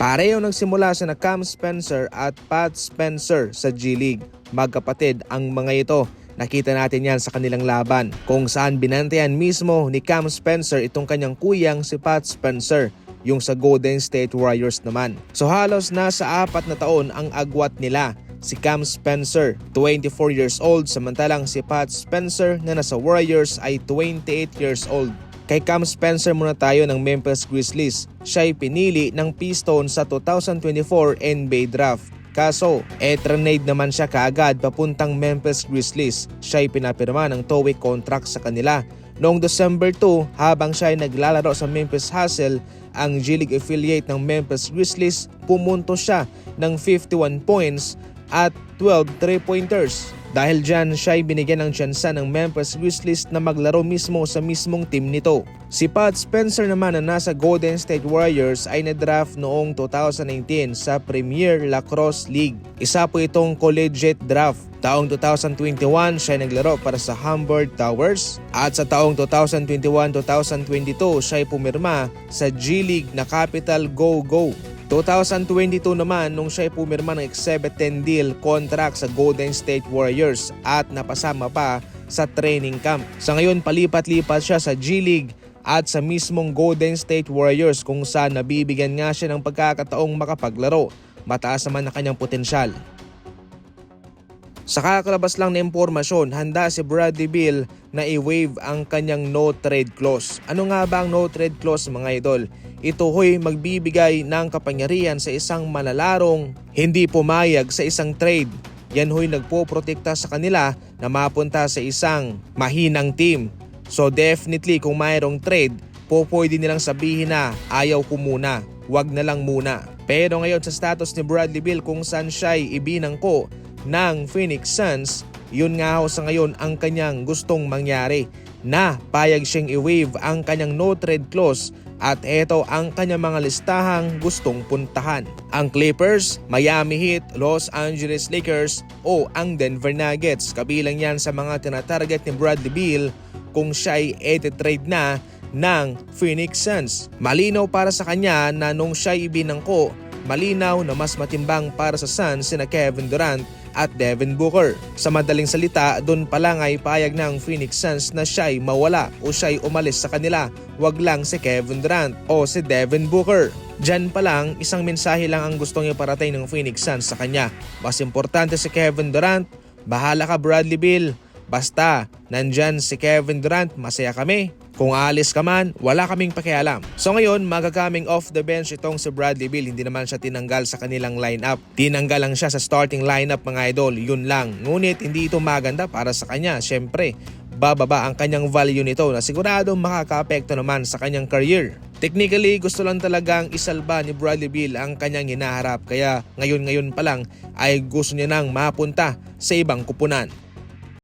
Pareho nagsimula sina Cam Spencer at Pat Spencer sa G-League. Magkapatid ang mga ito. Nakita natin yan sa kanilang laban kung saan binantayan mismo ni Cam Spencer itong kanyang kuyang si Pat Spencer, yung sa Golden State Warriors naman. So halos nasa 4 na taon ang agwat nila. Si Cam Spencer, 24 years old, samantalang si Pat Spencer na nasa Warriors ay 28 years old. Kay Cam Spencer muna tayo ng Memphis Grizzlies. Siya ay pinili ng Pistons sa 2024 NBA Draft. Kaso, trade naman siya kaagad papuntang Memphis Grizzlies. Siya ay pinapirma ng 2-week contract sa kanila. Noong December 2, habang siya ay naglalaro sa Memphis Hustle, ang G-League affiliate ng Memphis Grizzlies, pumunto siya ng 51 points at 12 3-pointers. Dahil dyan, siya ay binigyan ng tsansa ng Memphis Grizzlies na maglaro mismo sa mismong team nito. Si Pat Spencer naman na nasa Golden State Warriors ay na-draft noong 2019 sa Premier Lacrosse League. Isa po itong collegiate draft. Taong 2021, siya ay naglaro para sa Hamburg Towers. At sa taong 2021-2022, siya ay pumirma sa G-League na Capital Go Go. 2022 naman nung siya ay pumirma ng Exhibit 10 deal contract sa Golden State Warriors at napasama pa sa training camp. Sa ngayon palipat-lipat siya sa G-League at sa mismong Golden State Warriors kung saan nabibigyan nga siya ng pagkakataong makapaglaro. Mataas naman na kanyang potensyal. Sa kakalabas lang na impormasyon, handa si Bradley Beal na i-waive ang kanyang no-trade clause. Ano nga ba ang no-trade clause mga idol? Ito ho'y magbibigay ng kapangyarihan sa isang malalarong hindi pumayag sa isang trade. Yan ho'y nagpoprotekta sa kanila na mapunta sa isang mahinang team. So definitely kung mayroong trade, pwede nilang sabihin na ayaw ko muna, wag na lang muna. Pero ngayon sa status ni Bradley Beal kung saan siya'y ibinangko ng Phoenix Suns, yun nga ho sa ngayon ang kanyang gustong mangyari na payag siyang i-waive ang kanyang no-trade clause at ito ang kanyang mga listahang gustong puntahan. Ang Clippers, Miami Heat, Los Angeles Lakers o ang Denver Nuggets. Kabilang yan sa mga tinatarget ni Bradley Beal kung siya ay eti-trade na ng Phoenix Suns. Malinaw para sa kanya na nung siya ay ibinangko, malinaw na mas matimbang para sa Suns sina Kevin Durant at Devin Booker. Sa madaling salita, doon pa lang ay payag ng Phoenix Suns na siya ay mawala o siya ay umalis sa kanila. Wag lang si Kevin Durant o si Devin Booker. Diyan pa lang, isang mensahe lang ang gustong iparating ng Phoenix Suns sa kanya. Mas importante si Kevin Durant, bahala ka Bradley Beal. Basta, nandyan si Kevin Durant, masaya kami. Kung aalis ka man, wala kaming pakialam. So ngayon, magagaming off the bench itong si Bradley Beal. Hindi naman siya tinanggal sa kanilang lineup. Tinanggal lang siya sa starting lineup mga idol. Yun lang. Ngunit hindi ito maganda para sa kanya. Siyempre, bababa ang kanyang value nito na siguradong makaka-apekto naman sa kanyang career. Technically, gusto lang talagang isalba ni Bradley Beal ang kanyang hinaharap. Kaya ngayon pa lang ay gusto niya nang mapunta sa ibang kupunan.